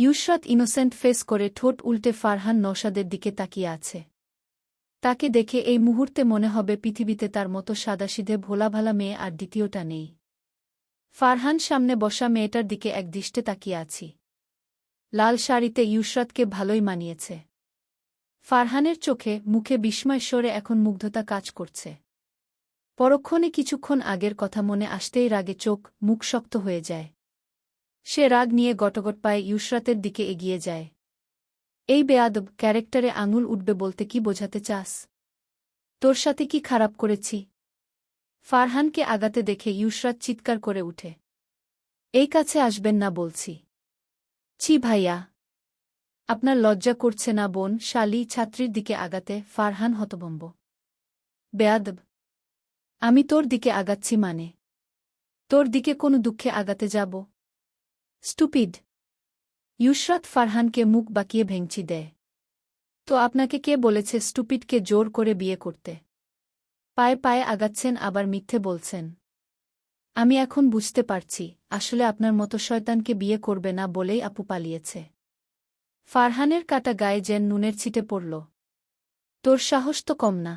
ইউশরাত innocent face করে ঠোঁট উল্টে ফারহান নওশাদের দিকে তাকিয়ে আছে। তাকে দেখে এই মুহূর্তে মনে হবে পৃথিবীতে তার মতো সাদাসিধে ভোলাভালা মেয়ে আর দ্বিতীয়টা নেই। ফারহান সামনে বসা মেয়েটার দিকে একদৃষ্টে তাকিয়ে আছি। লাল শাড়িতে ইউশরাতকে ভালোই মানিয়েছে। ফারহানের চোখে মুখে বিস্ময় সরে এখন মুগ্ধতা কাজ করছে। পরক্ষণে কিছুক্ষণ আগের কথা মনে আসতেই রাগে চোখ মুখ শক্ত হয়ে যায়। সে রাগ নিয়ে গটগট পায়ে ইউশরাতের দিকে এগিয়ে যায়। এই বেয়াদব ক্যারেক্টারে আঙুল উঠবে বলতে কি বোঝাতে চাস? তোর সাথে কি খারাপ করেছি? ফারহানকে আগাতে দেখে ইউশরাত চিৎকার করে উঠে। এই কাছে আসবেন না বলছি। ছি ভাইয়া, আপনার লজ্জা করছে না? বোন শালী ছাত্রীর দিকে আগাতে ফারহান হতভম্ব। বেয়াদব, আমি তোর দিকে আগাচ্ছি মানে? তোর দিকে কোনো দুঃখে আগাতে যাব? স্টুপিড! ইউশরাত ফারহানকে মুখ বাঁকিয়ে ভেঙচি দেয়। তো আপনাকে কে বলেছে স্টুপিডকে জোর করে বিয়ে করতে? পায়ে পায়ে আগাচ্ছেন আবার মিথ্যে বলছেন। আমি এখন বুঝতে পারছি আসলে আপনার মতো শয়তানকে বিয়ে করবে না বলেই আপু পালিয়েছে। ফারহানের কাটা গায়ে যেন নুনের ছিটে পড়ল। তোর সাহস তো কম না।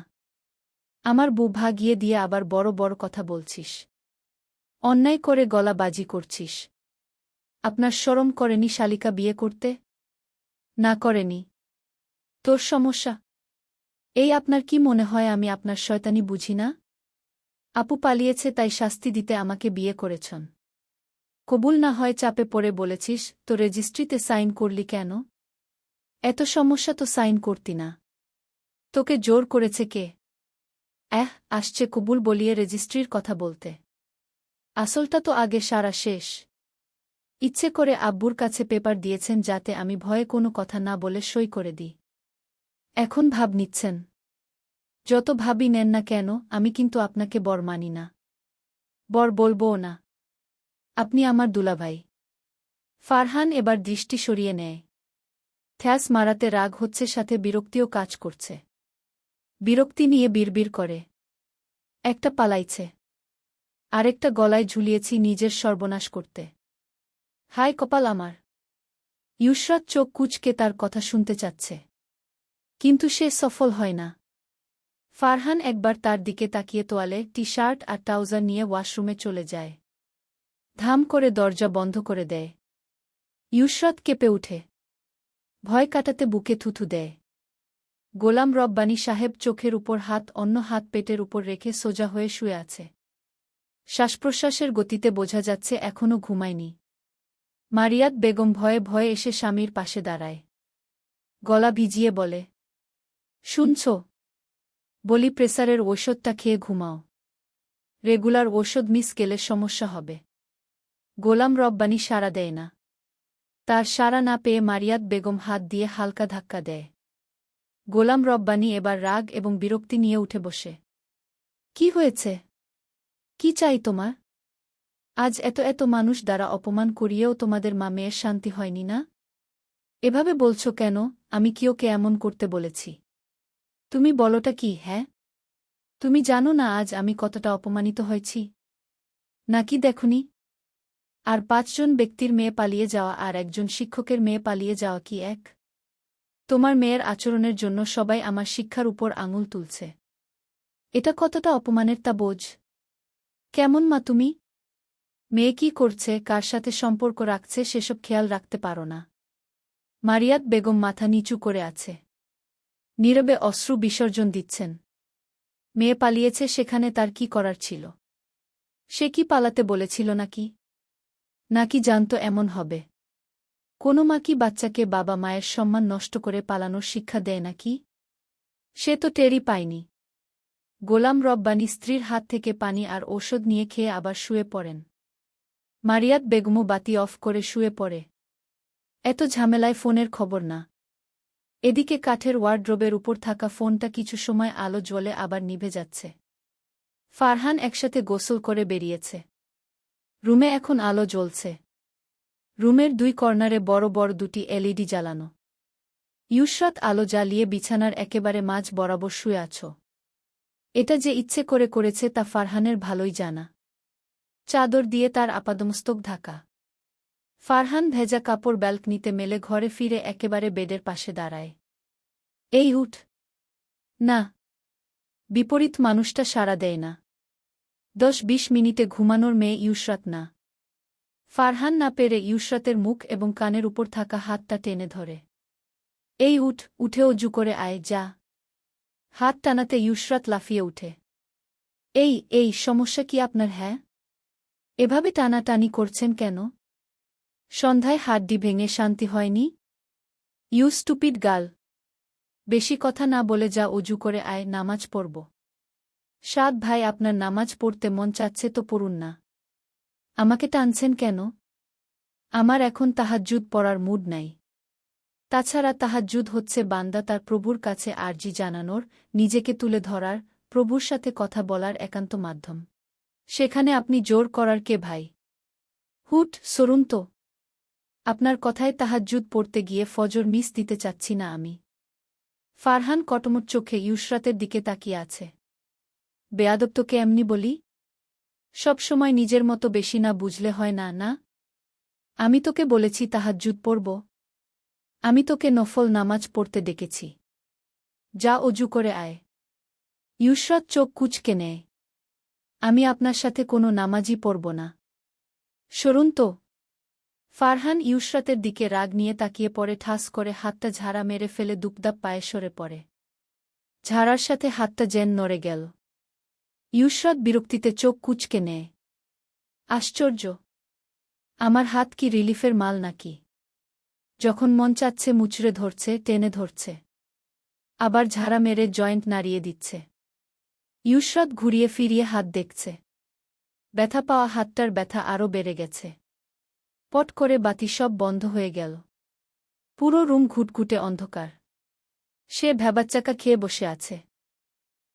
আমার বউ ভাগিয়ে দিয়ে আবার বড় বড় কথা বলছিস। অন্যায় করে গলা বাজি করছিস। আপনার শরম করেনি শালিকা বিয়ে করতে? না করেনি। তোর সমস্যা? এই আপনার কি মনে হয় আমি আপনার শয়তানি বুঝি না? আপু পালিয়েছে তাই শাস্তি দিতে আমাকে বিয়ে করেছন। কবুল না হয় চাপে পড়ে বলেছিস তো রেজিস্ট্রিতে সাইন করলি কেন? এত সমস্যা তো সাইন করতি না। তোকে জোর করেছে কে? আসছে কবুল বলিয়ে রেজিস্ট্রির কথা বলতে। আসলটা তো আগে সারা শেষ। ইচ্ছে করে আব্বুর কাছে পেপার দিয়েছেন যাতে আমি ভয়ে কোনো কথা না বলে সই করে দিই। এখন ভাব নিচ্ছেন। যত ভাবই নেন না কেন আমি কিন্তু আপনাকে বর মানি না। বর বলবও না। আপনি আমার দুলাভাই। ফারহান এবার দৃষ্টি সরিয়ে নেয়। থ্যাস মারাতে রাগ হচ্ছে সাথে বিরক্তিও কাজ করছে। বিরক্তি নিয়ে বিড়বিড় করে। একটা পালাইছে। আরেকটা গলায় ঝুলিয়েছি নিজের সর্বনাশ করতে। হায় কপাল আমার! ইউশরাত চোখ কুঁচকে তার কথা শুনতে চাচ্ছে। কিন্তু সে সফল হয় না। ফারহান একবার তার দিকে তাকিয়ে তোয়ালে টি শার্ট আর ট্রাউজার নিয়ে ওয়াশরুমে চলে যায়। ধাম করে দরজা বন্ধ করে দেয়। ইউশরাত কেঁপে উঠে। ভয় কাটাতে বুকে থুথু দেয়। গোলাম রব্বানী সাহেব চোখের উপর হাত অন্য হাত পেটের উপর রেখে সোজা হয়ে শুয়ে আছে। শ্বাসপ্রশ্বাসের গতিতে বোঝা যাচ্ছে এখনও ঘুমায়নি। মারিয়াত বেগম ভয়ে ভয়ে এসে স্বামীর পাশে দাঁড়ায়। গলা ভিজিয়ে বলে, শুনছ? বলি প্রেসারের ঔষধটা খেয়ে ঘুমাও। রেগুলার ঔষধ মিস গেলে সমস্যা হবে। গোলাম রব্বানী সাড়া দেয় না। তার সাড়া না পেয়ে মারিয়াত বেগম হাত দিয়ে হালকা ধাক্কা দেয়। গোলাম রব্বানী এবার রাগ এবং বিরক্তি নিয়ে উঠে বসে। কি হয়েছে? কি চাই তোমার? আজ এত এত মানুষ দ্বারা অপমান করিয়েও তোমাদের মা মেয়ের শান্তি হয়নি না? এভাবে বলছ কেন? আমি কি ওকে এমন করতে বলেছি? তুমি বলোটা কি? হ্যাঁ, তুমি জানো না আজ আমি কতটা অপমানিত হয়েছি? নাকি দেখনি? আর ৫ জন ব্যক্তির মেয়ে পালিয়ে যাওয়া আর একজন শিক্ষকের মেয়ে পালিয়ে যাওয়া কি এক? তোমার মেয়ের আচরণের জন্য সবাই আমার শিক্ষার উপর আঙুল তুলছে। এটা কতটা অপমানের তা বোঝ। কেমন মা তুমি? মেয়ে কি করছে, কার সাথে সম্পর্ক রাখছে সেসব খেয়াল রাখতে পারো না। মারিয়াত বেগম মাথা নিচু করে আছে। নীরবে অশ্রু বিসর্জন দিচ্ছেন। মেয়ে পালিয়েছে সেখানে তার কি করার ছিল? সে কি পালাতে বলেছিল নাকি? নাকি জানত এমন হবে? কোনো মা কি বাচ্চাকে বাবা মায়ের সম্মান নষ্ট করে পালানোর শিক্ষা দেয় নাকি? সে তো টেরই পায়নি। গোলাম রব্বানী স্ত্রীর হাত থেকে পানি আর ঔষধ নিয়ে খেয়ে আবার শুয়ে পড়েন। মারিয়াত বেগমও বাতি অফ করে শুয়ে পড়ে। এত ঝামেলায় ফোনের খবর না। এদিকে কাঠের ওয়ার্ড্রোবের উপর থাকা ফোনটা কিছু সময় আলো জ্বলে আবার নিভে যাচ্ছে। ফারহান একসাথে গোসল করে বেরিয়েছে। রুমে এখন আলো জ্বলছে। রুমের ২ কর্নারে বড় বড় ২টি এলইডি জ্বালানো। ইউশরাত আলো জ্বালিয়ে বিছানার একেবারে মাঝ বরাবর শুয়ে আছো। এটা যে ইচ্ছে করে করেছে তা ফারহানের ভালোই জানা। চাদর দিয়ে তার আপাদমস্তক ঢাকা। ফারহান ভেজা কাপড় ব্যালকনিতে মেলে ঘরে ফিরে একেবারে বেডের পাশে দাঁড়ায়। এই উঠ। না। বিপরীত মানুষটা সাড়া দেয় না। 10-20 মিনিটে ঘুমানোর মেয়ে ইউসরাত না। ফারহান না পেরে ইউসরাতের মুখ এবং কানের উপর থাকা হাতটা টেনে ধরে। এই উঠ, উঠে অজু করে আয়, যা। হাত টানাতে ইউসরাত লাফিয়ে উঠে। এই সমস্যা কি আপনার? হ্যাঁ, এভাবে টানাটানি করছেন কেন? সন্ধ্যায় হাড্ডি ভেঙে শান্তি হয়নি? You stupid girl. বেশি কথা না বলে যা, অজু করে আয়, নামাজ পড়ব। সাদ ভাই, আপনার নামাজ পড়তে মন চাচ্ছে তো পড়ুন না। আমাকে টানছেন কেন? আমার এখন তাহাজ্জুদ পড়ার মুড নাই। তাছাড়া তাহাজ্জুদ হচ্ছে বান্দা তার প্রভুর কাছে আরজি জানানোর, নিজেকে তুলে ধরার, প্রভুর সাথে কথা বলার একান্ত মাধ্যম। সেখানে আপনি জোর করার কে ভাই? হুট, সরুন তো। আপনার কথায় তাহাজ্জুদ পড়তে গিয়ে ফজর মিস দিতে চাচ্ছি না আমি। ফারহান কটমট চোখে ইউসরাতের দিকে তাকিয়ে আছে। বেয়াদব তোকে এমনি বলি? সব সময় নিজের মতো বেশি না বুঝলে হয় না, না? আমি তোকে বলেছি তাহাজ্জুদ পড়ব? আমি তোকে নফল নামাজ পড়তে ডেকেছি। যা, অজু করে আয়। ইউসরাত চোখ কুঁচকে নেয়। আমি আপনার সাথে কোনো নামাজই পড়ব না। সরুন তো। ফারহান ইউসরাতের দিকে রাগ নিয়ে তাকিয়ে পড়ে, ঠাস করে হাতটা ঝাড়া মেরে ফেলে দুপদাপ পায়ে সরে পড়ে। ঝাড়ার সাথে হাতটা যেন নড়ে গেল। ইউসরাত বিরক্তিতে চোখ কুঁচকে নেয়। আশ্চর্য! আমার হাত কি রিলিফের মাল নাকি? যখন মন চাচ্ছে মুচড়ে ধরছে, টেনে ধরছে। আবার ঝাড়া মেরে জয়েন্ট নাড়িয়ে দিচ্ছে। ইউসরাত ঘুরিয়ে ফিরিয়ে হাত দেখছে। ব্যথা পাওয়া হাতটার ব্যথা আরও বেড়ে গেছে। পট করে বাতি সব বন্ধ হয়ে গেল। পুরো রুম ঘুটঘুটে অন্ধকার। সে ভ্যাবাচ্চাকা খেয়ে বসে আছে।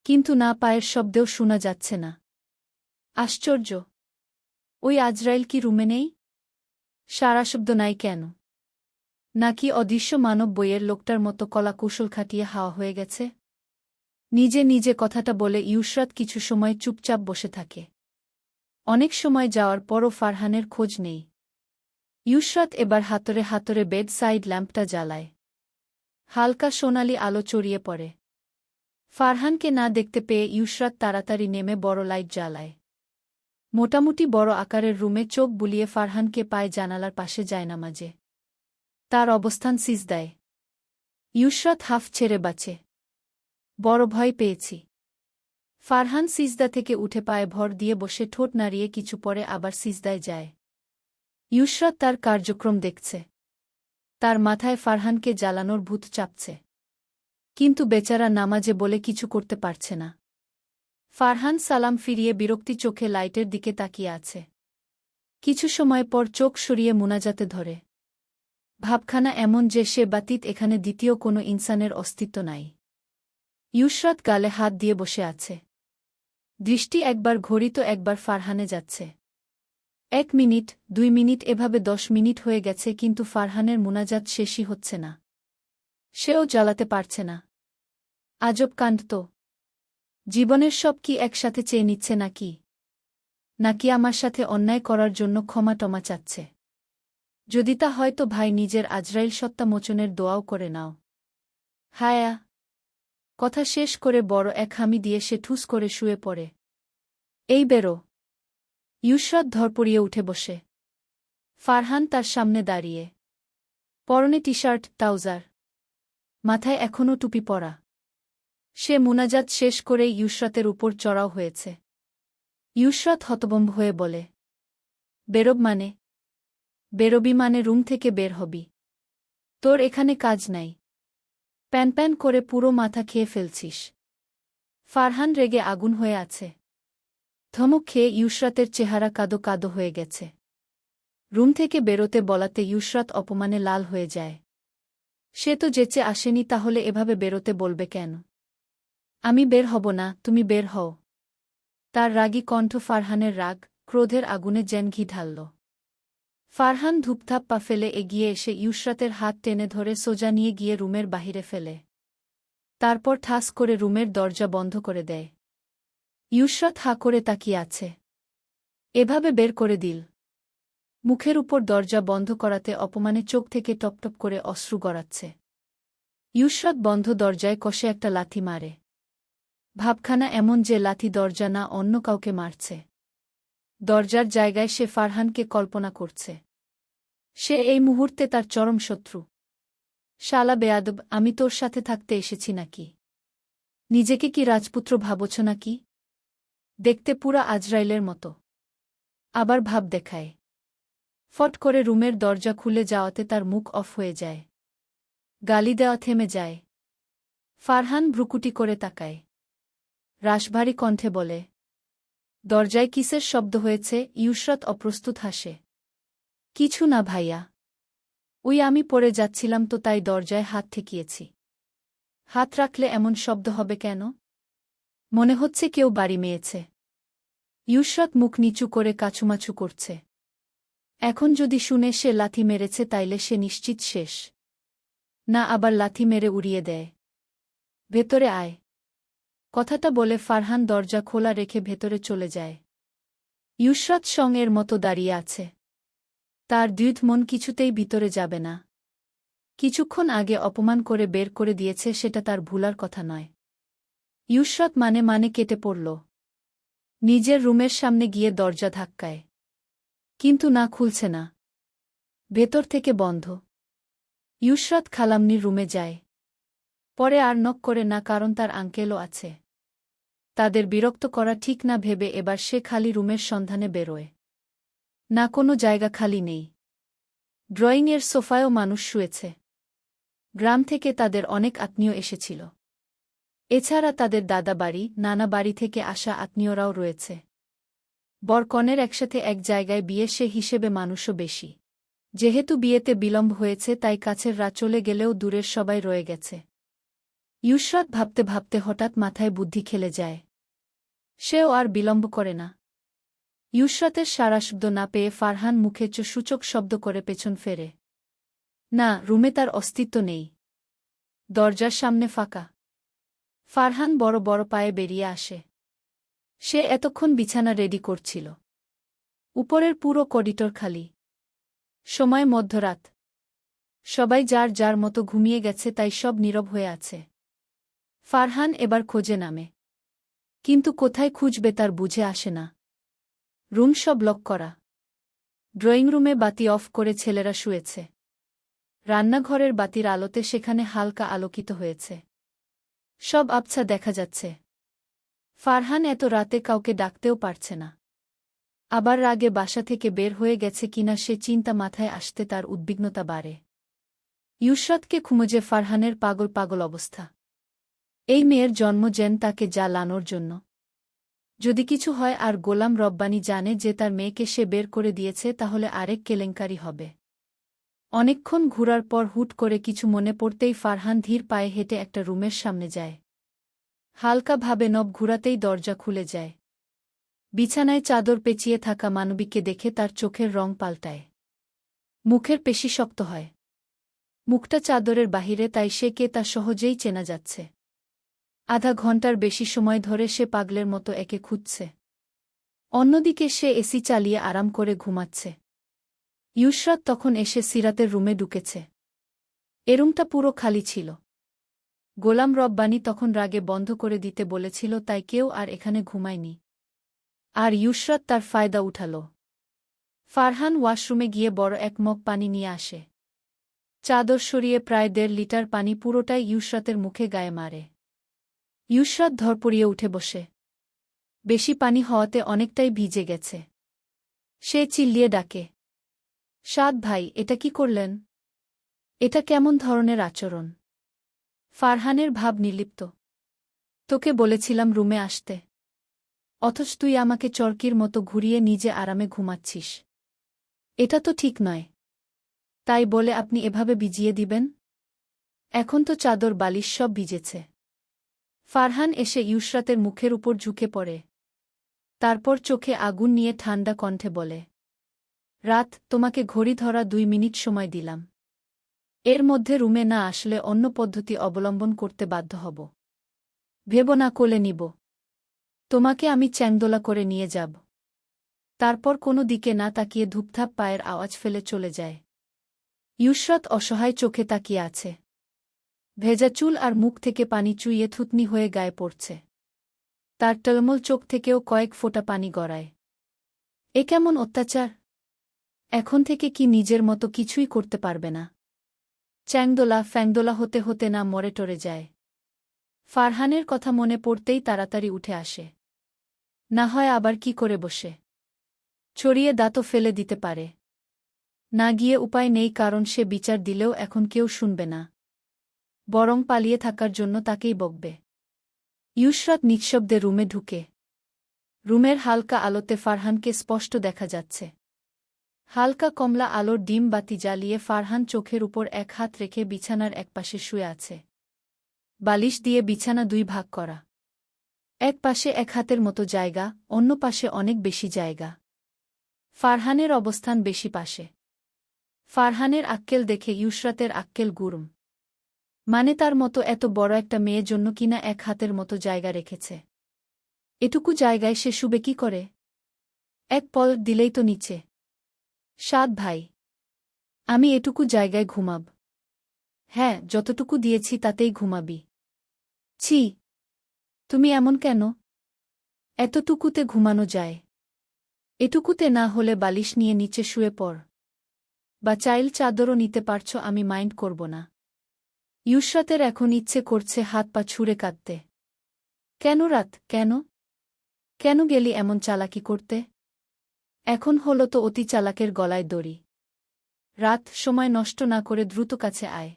কিন্তু না, পায়ের শব্দেও শোনা যাচ্ছে না। আশ্চর্য! ওই আজরাইল কি রুমে নেই? সারা শব্দ নাই কেন? নাকি অদৃশ্য মানব বইয়ের লোকটার মতো কলা কৌশল খাটিয়ে হাওয়া হয়ে গেছে? নিজে নিজে কথাটা বলে ইউসরাত কিছু সময় চুপচাপ বসে থাকে। অনেক সময় যাওয়ার পরও ফারহানের খোঁজ নেই। ইউসরাত এবার হাতরে হাতরে বেড সাইড ল্যাম্পটা জ্বালায়। হালকা সোনালি আলো ছড়িয়ে পড়ে। ফারহানকে না দেখতে পেয়ে ইউসরাত তাড়াতাড়ি নেমে বড় লাইট জ্বালায়। মোটামুটি বড় আকারের রুমে চোখ বুলিয়ে ফারহানকে পায় জানালার পাশে জায়নামাজে। তার অবস্থান সিজদায়। ইউসরাত হাফ ছেড়ে বাঁচে। বড় ভয় পেয়েছি। ফারহান সিজদা থেকে উঠে পায়ে ভর দিয়ে বসে ঠোঁট নাড়িয়ে কিছু পরে আবার সিজদায় যায়। ইউসরাত তার কার্যক্রম দেখছে। তার মাথায় ফারহানকে জ্বালানোর ভূত চাপছে। কিন্তু বেচারা নামাজে বলে কিছু করতে পারছে না। ফারহান সালাম ফিরিয়ে বিরক্তি চোখে লাইটের দিকে তাকিয়ে আছে। কিছু সময় পর চোখ সরিয়ে মুনাজাতে ধরে। ভাবখানা এমন যে সে বাতিত এখানে দ্বিতীয় কোনো ইনসানের অস্তিত্ব নাই। ইউসরাত গালে হাত দিয়ে বসে আছে। দৃষ্টি একবার ঘড়িত একবার ফারহানে যাচ্ছে। 1 মিনিট, 2 মিনিট, এভাবে 10 মিনিট হয়ে গেছে, কিন্তু ফারহানের মুনাজাত শেষই হচ্ছে না। সেও জ্বালাতে পারছে না। আজব কাণ্ড তো। জীবনের সব কি একসাথে চেয়ে নিচ্ছে নাকি? নাকি আমার সাথে অন্যায় করার জন্য ক্ষমা টমা চাচ্ছে? যদি তা হয় তো ভাই, নিজের আজরাইল সত্তা মোচনের দোয়াও করে নাও। হায়া! কথা শেষ করে বড় এক হামি দিয়ে সে ঠুস করে শুয়ে পড়ে। এই বেরো। ইউসরাত ধরপড়িয়ে উঠে বসে। ফারহান তার সামনে দাঁড়িয়ে। পরনে টি-শার্ট, ট্রাউজার। মাথায় এখনও টুপি পরা। সে মুনাজাত শেষ করে ইউসরাতের উপর চড়াও হয়েছে। ইউসরাত হতভম্ব হয়ে বলে, বেরোব মানে? বেরোবি মানে রুম থেকে বের হবি। তোর এখানে কাজ নাই। প্যান প্যান করে পুরো মাথা খেয়ে ফেলছিস। ফারহান রেগে আগুন হয়ে আছে। ধমক খেয়ে ইউসরাতের চেহারা কাদো কাদো হয়ে গেছে। রুম থেকে বেরোতে বলাতে ইউসরাত অপমানে লাল হয়ে যায়। সে তো যেচে আসেনি, তাহলে এভাবে বেরোতে বলবে কেন? আমি বের হব না, তুমি বের হও। তার রাগী কণ্ঠ ফারহানের রাগ, ক্রোধের আগুনে যেন ঘি ঢালল। ফারহান ধূপধাপ পা ফেলে এগিয়ে এসে ইউসরাতের হাত টেনে ধরে সোজা নিয়ে গিয়ে রুমের বাহিরে ফেলে। তারপর ঠাস করে রুমের দরজা বন্ধ করে দেয়। ইউসরাত হাঁ করে তাকিয়ে আছে। এভাবে বের করে দিল? মুখের উপর দরজা বন্ধ করাতে অপমানে চোখ থেকে টপটপ করে অশ্রু গড়াচ্ছে। ইউসরাত বন্ধ দরজায় কষে একটা লাথি মারে। ভাবখানা এমন যে লাথি দরজা না অন্য কাউকে মারছে। দরজার জায়গায় সে ফারহানকে কল্পনা করছে। সে এই মুহূর্তে তার চরম শত্রু। শালা বেয়াদব, আমি তোর সাথে থাকতে এসেছি নাকি? নিজেকে কি রাজপুত্র ভাবছ নাকি? দেখতে পুরা আজরাইলের মতো। আবার ভাব দেখায়। ফট করে রুমের দরজা খুলে যাওয়াতে তার মুখ অফ হয়ে যায়। গালি দেওয়া থেমে যায়। ফারহান ভ্রুকুটি করে তাকায়। রাশভারী কণ্ঠে বলে, দরজায় কিসের শব্দ হয়েছে? ইউসরাত অপ্রস্তুত হাসে। কিছু না ভাইয়া। আমি পড়ে যাচ্ছিলাম তো তাই দরজায় হাত ঠেকিয়েছি। হাত রাখলে এমন শব্দ হবে কেন? মনে হচ্ছে কেউ বাড়ি মেয়েছে। ইউসরাত মুখ নিচু করে কাছুমাছু করছে। এখন যদি শুনে সে লাথি মেরেছে তাইলে সে নিশ্চিত শেষ। না আবার লাথি মেরে উড়িয়ে দেয়। ভেতরে আয়। কথাটা বলে ফারহান দরজা খোলা রেখে ভেতরে চলে যায়। ইউসরাত সঙ্গের মতো দাঁড়িয়ে আছে। তার দ্বিধ মন কিছুতেই ভিতরে যাবে না। কিছুক্ষণ আগে অপমান করে বের করে দিয়েছে, সেটা তার ভুলার কথা নয়। ইউসরাত মানে কেটে পড়ল। নিজের রুমের সামনে গিয়ে দরজা ধাক্কায়। কিন্তু না, খুলছে না। ভেতর থেকে বন্ধ। ইউসরাত খালামনির রুমে যায়। পরে আর নক করে না, কারণ তার আঙ্কেলও আছে। তাদের বিরক্ত করা ঠিক না ভেবে এবার সে খালি রুমের সন্ধানে বেরোয়। না, কোনো জায়গা খালি নেই। ড্রয়িংয়ের সোফায়ও মানুষ শুয়েছে। গ্রাম থেকে তাদের অনেক আত্মীয় এসেছিল। এছাড়া তাদের দাদা বাড়ি, নানা বাড়ি থেকে আসা আত্মীয়রাও রয়েছে। বর-কনের একসাথে এক জায়গায় বিয়ে, সে হিসেবে মানুষও বেশি। যেহেতু বিয়েতে বিলম্ব হয়েছে তাই কাছের রাত চলে গেলেও দূরের সবাই রয়ে গেছে। ইউসরাত ভাবতে ভাবতে হঠাৎ মাথায় বুদ্ধি খেলে যায়। সেও আর বিলম্ব করে না। ইউসরাতের সারা শব্দ না পেয়ে ফারহান মুখে সূচক শব্দ করে পেছন ফেরে। না, রুমে তার অস্তিত্ব নেই। দরজার সামনে ফাঁকা। ফারহান বড় বড় পায়ে বেরিয়ে আসে। সে এতক্ষণ বিছানা রেডি করছিল। উপরের পুরো করিডোর খালি। সময় মধ্যরাত। সবাই যার যার মতো ঘুমিয়ে গেছে, তাই সব নীরব হয়ে আছে। ফারহান এবার খোঁজে নামে। কিন্তু কোথায় খুঁজবে তার বুঝে আসে না। রুম সব লক করা। ড্রয়িং রুমে বাতি অফ করে ছেলেরা শুয়েছে। রান্নাঘরের বাতির আলোতে সেখানে হালকা আলোকিত হয়েছে। সব আবছা দেখা যাচ্ছে। ফারহান এত রাতে কাউকে ডাকতেও পারছে না। আবার রাগে বাসা থেকে বের হয়ে গেছে কিনা সে চিন্তা মাথায় আসতে তার উদ্বিগ্নতা বাড়ে। ইউসরাতকে খুঁজে ফারহানের পাগল পাগল অবস্থা। এই মেয়ের জন্ম যেন তাকে জ্বালানোর জন্য। যদি কিছু হয় আর গোলাম রব্বানী জানে যে তার মেয়েকে সে বের করে দিয়েছে, তাহলে আরেক কেলেঙ্কারি হবে। অনেকক্ষণ ঘুরার পর হুট করে কিছু মনে পড়তেই ফারহান ধীর পায়ে হেঁটে একটা রুমের সামনে যায়। হালকাভাবে নব ঘুরাতেই দরজা খুলে যায়। বিছানায় চাদর পেঁচিয়ে থাকা মানবীকে দেখে তার চোখের রং পাল্টায়। মুখের পেশি শক্ত হয়। মুখটা চাদরের বাহিরে, তাই সে কে তা সহজেই চেনা যাচ্ছে। আধা ঘন্টার বেশি সময় ধরে সে পাগলের মতো একে খুঁজছে। অন্যদিকে সে এসি চালিয়ে আরাম করে ঘুমাচ্ছে। ইউসরাত তখন এসে সিরাতের রুমে ঢুকেছে। এ রুমটা পুরো খালি ছিল। গোলাম রব্বানী তখন রাগে বন্ধ করে দিতে বলেছিল, তাই কেউ আর এখানে ঘুমায়নি। আর ইউসরাত তার ফায়দা উঠাল। ফারহান ওয়াশরুমে গিয়ে বড় এক মগ পানি নিয়ে আসে। চাদর সরিয়ে প্রায় 1.5 লিটার পানি পুরোটাই ইউসরাতের মুখে গায়ে মারে। ইউসরাত ধরপড়িয়ে উঠে বসে। বেশি পানি হওয়াতে অনেকটাই ভিজে গেছে। সে চিল্লিয়ে ডাকে, সাদ ভাই, এটা কি করলেন? এটা কেমন ধরনের আচরণ? ফারহানের ভাব নির্লিপ্ত। তোকে বলেছিলাম রুমে আসতে, অথচ তুই আমাকে চরকির মতো ঘুরিয়ে নিজে আরামে ঘুমাচ্ছিস। এটা তো ঠিক নয়। তাই বলে আপনি এভাবে ভিজিয়ে দিবেন? এখন তো চাদর বালিশ সব ভিজেছে। ফারহান এসে ইউসরাতের মুখের উপর ঝুঁকে পড়ে। তারপর চোখে আগুন নিয়ে ঠান্ডা কণ্ঠে বলে, রাত, তোমাকে ঘড়ি ধরা 2 মিনিট সময় দিলাম। এর মধ্যে রুমে না আসলে অন্য পদ্ধতি অবলম্বন করতে বাধ্য হব। ভেবো না কোলে নিব। তোমাকে আমি চ্যাংদোলা করে নিয়ে যাব। তারপর কোনো দিকে না তাকিয়ে ধূপধাপ পায়ের আওয়াজ ফেলে চলে যায়। ইউসরাত অসহায় চোখে তাকিয়ে আছে। ভেজা চুল আর মুখ থেকে পানি চুইয়ে থুতনি হয়ে গায়ে পড়ছে। তার টলমল চোখ থেকেও কয়েক ফোঁটা পানি গড়ায়। এ কেমন অত্যাচার! এখন থেকে কি নিজের মতো কিছুই করতে পারবে না? চ্যাংদোলা ফ্যাংদোলা হতে হতে না মরে টরে যায়। ফারহানের কথা মনে পড়তেই তাড়াতাড়ি উঠে আসে। না হয় আবার কি করে বসে ছড়িয়ে দাঁতও ফেলে দিতে পারে। না গিয়ে উপায় নেই, কারণ সে বিচার দিলেও এখন কেউ শুনবে না, বরং পালিয়ে থাকার জন্য তাকেই বকবে। ইউসরাত নিঃশব্দে রুমে ঢুকে। রুমের হালকা আলোতে ফারহানকে স্পষ্ট দেখা যাচ্ছে। হালকা কমলা আলোর ডিম বাতি জ্বালিয়ে ফারহান চোখের উপর এক হাত রেখে বিছানার একপাশে শুয়ে আছে। বালিশ দিয়ে বিছানা দুই ভাগ করা। এক পাশে এক হাতের মতো জায়গা, অন্য পাশে অনেক বেশি জায়গা। ফারহানের অবস্থান বেশি পাশে। ফারহানের আক্কেল দেখে ইউসরাতের আক্কেল গুরুম। মানে তার মতো এত বড় একটা মেয়ের জন্য কিনা এক হাতের মতো জায়গা রেখেছে। এটুকু জায়গায় সে শুবে কি করে? এক পল দিলেই তো নিচে। সাত ভাই, আমি এটুকু জায়গায় ঘুমাব? হ্যাঁ, যতটুকু দিয়েছি তাতেই ঘুমাবি। ছি, তুমি এমন কেন? এতটুকুতে ঘুমানো যায়। এটুকুতে না হলে বালিশ নিয়ে নিচে শুয়ে পড়, বা চাইল চাদরও নিতে পারছ, আমি মাইন্ড করব না। ইউসরাতের এখন ইচ্ছে করছে হাত পা ছুঁড়ে কাঁদতে। কেন রাত, কেন? কেন গেলি এমন চালাকি করতে? এখন হলো তো অতি চালাকের গলায় দড়ি। রাত, সময় নষ্ট না করে দ্রুত কাছে আয়।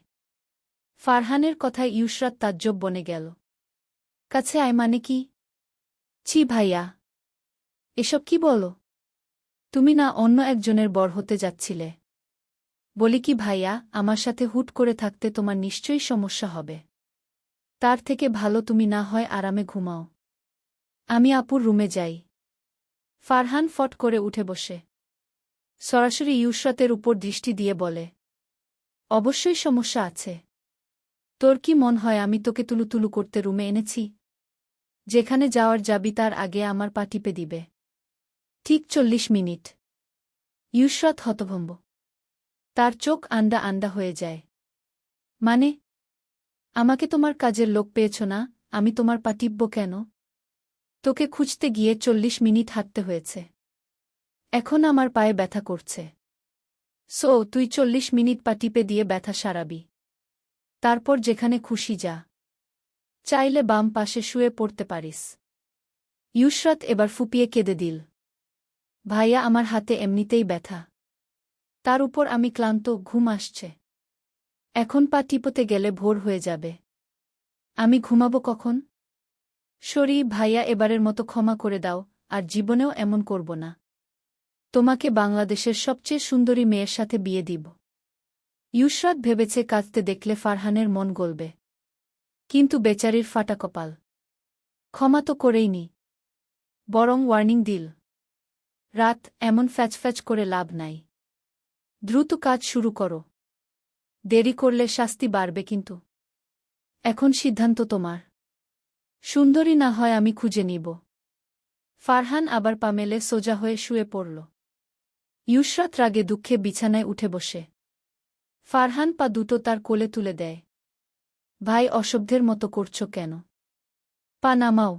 ফারহানের কথায় ইউসরাত তাজ্জব বনে গেল। কাছে আয় মানে কি? ছি ভাইয়া, এসব কি বলো? তুমি না অন্য একজনের বর হতে যাচ্ছিলে? বলি কি ভাইয়া, আমার সাথে হুট করে থাকতে তোমার নিশ্চয়ই সমস্যা হবে। তার থেকে ভালো তুমি না হয় আরামে ঘুমাও। আমি আপুর রুমে যাই। ফারহান ফট করে উঠে বসে সরাসরি ইউসরাতের উপর দৃষ্টি দিয়ে বলে, অবশ্যই সমস্যা আছে। তোর কি মন হয় আমি তোকে তুলুতুলু করতে রুমে এনেছি? যেখানে যাওয়ার যাবি তার আগে আমার পা টিপে দিবে। ঠিক 40 মিনিট। ইউসরাত হতভম্ব। তার চোখ আন্ডা আন্ডা হয়ে যায়। মানে? আমাকে তোমার কাজের লোক পেয়েছ না, আমি তোমার পা টিপব কেন? তোকে খুঁজতে গিয়ে 40 মিনিট হাঁটতে হয়েছে। এখন আমার পায়ে ব্যথা করছে। সো তুই 40 মিনিট পা টিপে দিয়ে ব্যথা সারাবি। তারপর যেখানে খুশি যা। চাইলে বাম পাশে শুয়ে পড়তে পারিস। ইউসরাত এবার ফুপিয়ে কেঁদে দিল। ভাইয়া, আমার হাতে এমনিতেই ব্যথা। তার উপর আমি ক্লান্ত, ঘুম আসছে। এখন পা টিপতে গেলে ভোর হয়ে যাবে। আমি ঘুমাবো কখন? সরি ভাইয়া, এবারের মতো ক্ষমা করে দাও, আর জীবনেও এমন করব না। তোমাকে বাংলাদেশের সবচেয়ে সুন্দরী মেয়ের সাথে বিয়ে দিব। ইউসরাত ভেবেছে কাঁদতে দেখলে ফারহানের মন গলবে। কিন্তু বেচারির ফাটা কপাল। ক্ষমা তো করেইনি, বরং ওয়ার্নিং দিল। রাত, এমন ফ্যাচফ্যাচ করে লাভ নাই। দ্রুত কাজ শুরু করো। দেরি করলে শাস্তি বাড়বে কিন্তু। এখন সিদ্ধান্ত তোমার। সুন্দরী না হয় আমি খুঁজে নিব। ফারহান আবার পা মেলে সোজা হয়ে শুয়ে পড়ল। ইউসরাত রাগে দুঃখে বিছানায় উঠে বসে। ফারহান পা দুটো তার কোলে তুলে দেয়। ভাই, অসভ্যের মতো করছ কেন? পা নামাও।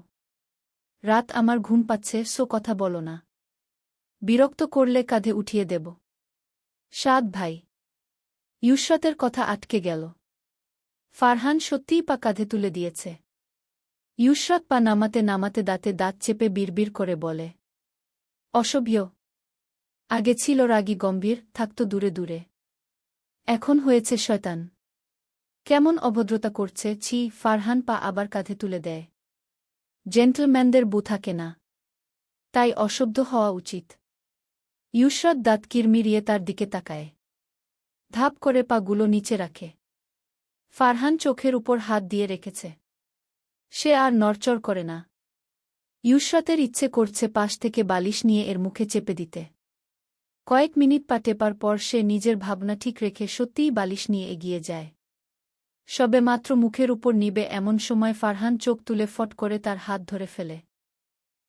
রাত, আমার ঘুম পাচ্ছে, সো কথা বলো না। বিরক্ত করলে কাঁধে উঠিয়ে দেব। সাত ভাই। ইউসরাতের কথা আটকে গেল। ফারহান সত্যিই পা কাঁধে তুলে দিয়েছে। ইউসরাত পা নামাতে নামাতে দাঁতে দাঁত চেপে বিড়বিড় করে বলে, অসভ্য। আগে ছিল রাগী গম্ভীর, থাকত দূরে দূরে। এখন হয়েছে শয়তান। কেমন অভদ্রতা করছে, ছি। ফারহান পা আবার কাঁধে তুলে দেয়। জেন্টলম্যানদের বু থাকে না, তাই অসভ্য হওয়া উচিত। ইউসরাত দাঁত কিরমিরিয়ে তার দিকে তাকায়। ধাপ করে পাগুলো নিচে রাখে। ফারহান চোখের উপর হাত দিয়ে রেখেছে। সে আর নড়চড় করে না। ইউসরাতের ইচ্ছে করছে পাশ থেকে বালিশ নিয়ে এর মুখে চেপে দিতে। কয়েক মিনিট পা টেপার পর সে নিজের ভাবনা ঠিক রেখে সত্যিই বালিশ নিয়ে এগিয়ে যায়। সবে মাত্র মুখের উপর নিবে এমন সময় ফারহান চোখ তুলে ফট করে তার হাত ধরে ফেলে।